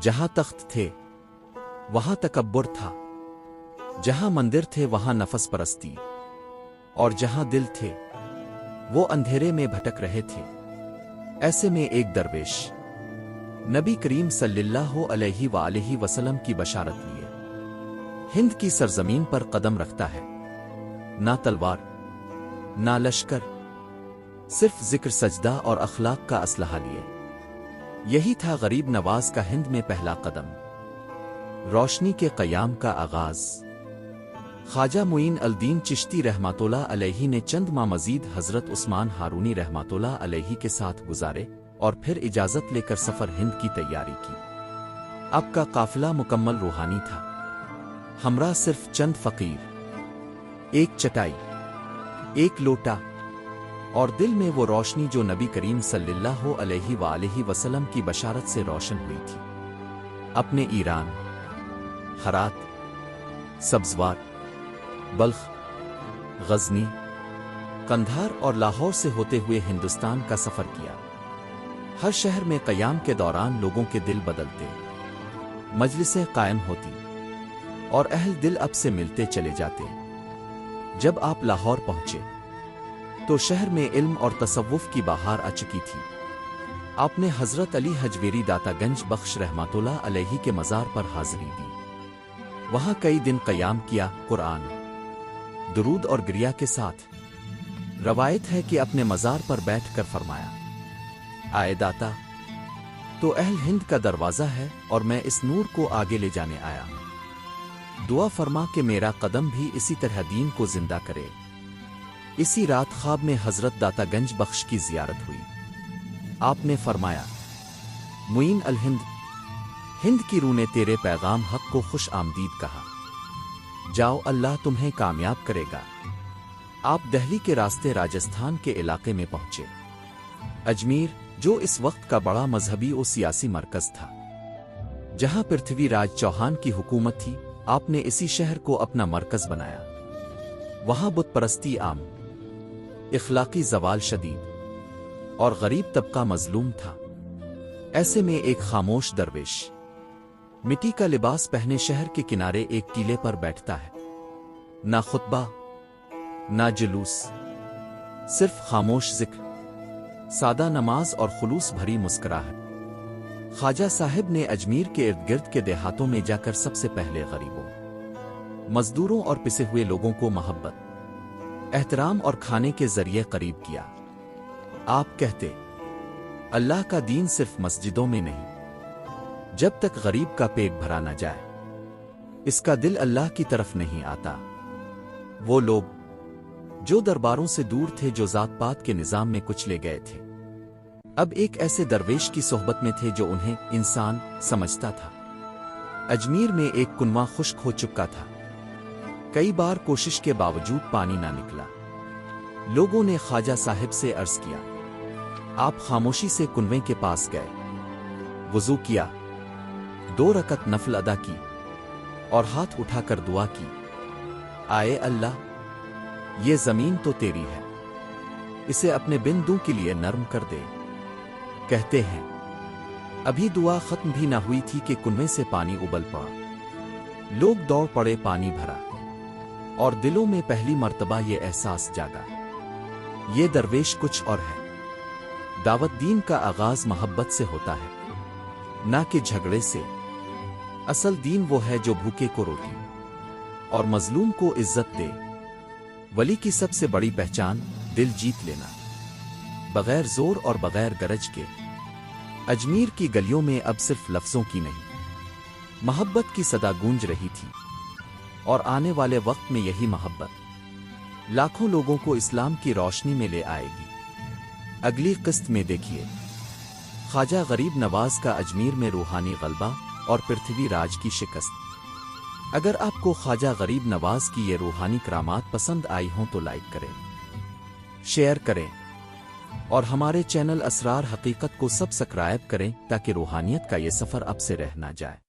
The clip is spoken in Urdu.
جہاں تخت تھے وہاں تکبر تھا، جہاں مندر تھے وہاں نفس پرستی، اور جہاں دل تھے وہ اندھیرے میں بھٹک رہے تھے۔ ایسے میں ایک درویش نبی کریم صلی اللہ علیہ وآلہ وسلم کی بشارت لیے ہند کی سرزمین پر قدم رکھتا ہے، نہ تلوار نہ لشکر، صرف ذکر، سجدہ اور اخلاق کا اسلحہ لیے۔ یہی تھا غریب نواز کا ہند میں پہلا قدم، روشنی کے قیام کا آغاز۔ خواجہ معین الدین چشتی رحمۃ اللہ علیہ نے چند ماہ مزید حضرت عثمان ہارونی رحمۃ اللہ علیہ کے ساتھ گزارے اور پھر اجازت لے کر سفر ہند کی تیاری کی۔ اب کا قافلہ مکمل روحانی تھا، ہمراہ صرف چند فقیر، ایک چٹائی، ایک لوٹا، اور دل میں وہ روشنی جو نبی کریم صلی اللہ علیہ وآلہ وسلم کی بشارت سے روشن ہوئی تھی۔ اپنے ایران، ہرات، سبزوار، بلخ، غزنی، قندھار اور لاہور سے ہوتے ہوئے ہندوستان کا سفر کیا۔ ہر شہر میں قیام کے دوران لوگوں کے دل بدلتے، مجلسیں قائم ہوتی اور اہل دل اب سے ملتے چلے جاتے۔ جب آپ لاہور پہنچے تو شہر میں علم اور تصوف کی بہار آ چکی تھی۔ آپ نے حضرت علی حجویری داتا گنج بخش رحمۃ اللہ علیہ کے مزار پر حاضری دی، وہاں کئی دن قیام کیا، قرآن، درود اور گریہ کے ساتھ۔ روایت ہے کہ اپنے مزار پر بیٹھ کر فرمایا، آئے داتا، تو اہل ہند کا دروازہ ہے اور میں اس نور کو آگے لے جانے آیا ہوں۔ دعا فرما کہ میرا قدم بھی اسی طرح دین کو زندہ کرے۔ اسی رات خواب میں حضرت داتا گنج بخش کی زیارت ہوئی۔ آپ نے فرمایا، معین الہند، ہند کی روح نے تیرے پیغام حق کو خوش آمدید کہا، جاؤ اللہ تمہیں کامیاب کرے گا۔ آپ دہلی کے راستے راجستھان کے علاقے میں پہنچے۔ اجمیر، جو اس وقت کا بڑا مذہبی و سیاسی مرکز تھا، جہاں پرتھوی راج چوہان کی حکومت تھی، آپ نے اسی شہر کو اپنا مرکز بنایا۔ وہاں بت پرستی عام، اخلاقی زوال شدید، اور غریب طبقہ مظلوم تھا۔ ایسے میں ایک خاموش درویش مٹی کا لباس پہنے شہر کے کنارے ایک ٹیلے پر بیٹھتا ہے۔ نہ خطبہ، نہ جلوس، صرف خاموش ذکر، سادہ نماز اور خلوص بھری مسکراہٹ۔ خواجہ صاحب نے اجمیر کے ارد گرد کے دیہاتوں میں جا کر سب سے پہلے غریبوں، مزدوروں اور پسے ہوئے لوگوں کو محبت، احترام اور کھانے کے ذریعے قریب کیا۔ آپ کہتے، اللہ کا دین صرف مسجدوں میں نہیں، جب تک غریب کا پیٹ بھرا نہ جائے اس کا دل اللہ کی طرف نہیں آتا۔ وہ لوگ جو درباروں سے دور تھے، جو ذات پات کے نظام میں کچلے گئے تھے، اب ایک ایسے درویش کی صحبت میں تھے جو انہیں انسان سمجھتا تھا۔ اجمیر میں ایک کنواں خشک ہو چکا تھا، کئی بار کوشش کے باوجود پانی نہ نکلا۔ لوگوں نے خواجہ صاحب سے عرض کیا۔ آپ خاموشی سے کنویں کے پاس گئے، وضو کیا، 2 رکعت نفل ادا کی اور ہاتھ اٹھا کر دعا کی، آئے اللہ، یہ زمین تو تیری ہے، اسے اپنے بندوں کے لیے نرم کر دے۔ کہتے ہیں ابھی دعا ختم بھی نہ ہوئی تھی کہ کنویں سے پانی ابل پڑا۔ لوگ دوڑ پڑے، پانی بھرا، اور دلوں میں پہلی مرتبہ یہ احساس جاگا، یہ درویش کچھ اور ہے۔ دعوت دین کا آغاز محبت سے ہوتا ہے، نہ کہ جھگڑے سے۔ اصل دین وہ ہے جو بھوکے کو روٹی اور مظلوم کو عزت دے۔ ولی کی سب سے بڑی پہچان دل جیت لینا، بغیر زور اور بغیر گرج کے۔ اجمیر کی گلیوں میں اب صرف لفظوں کی نہیں، محبت کی صدا گونج رہی تھی، اور آنے والے وقت میں یہی محبت لاکھوں لوگوں کو اسلام کی روشنی میں لے آئے گی۔ اگلی قسط میں دیکھیے خواجہ غریب نواز کا اجمیر میں روحانی غلبہ اور پرتھوی راج کی شکست۔ اگر آپ کو خواجہ غریب نواز کی یہ روحانی کرامات پسند آئی ہوں تو لائک کریں، شیئر کریں، اور ہمارے چینل اسرار حقیقت کو سبسکرائب کریں تاکہ روحانیت کا یہ سفر اب سے رہ نہ جائے۔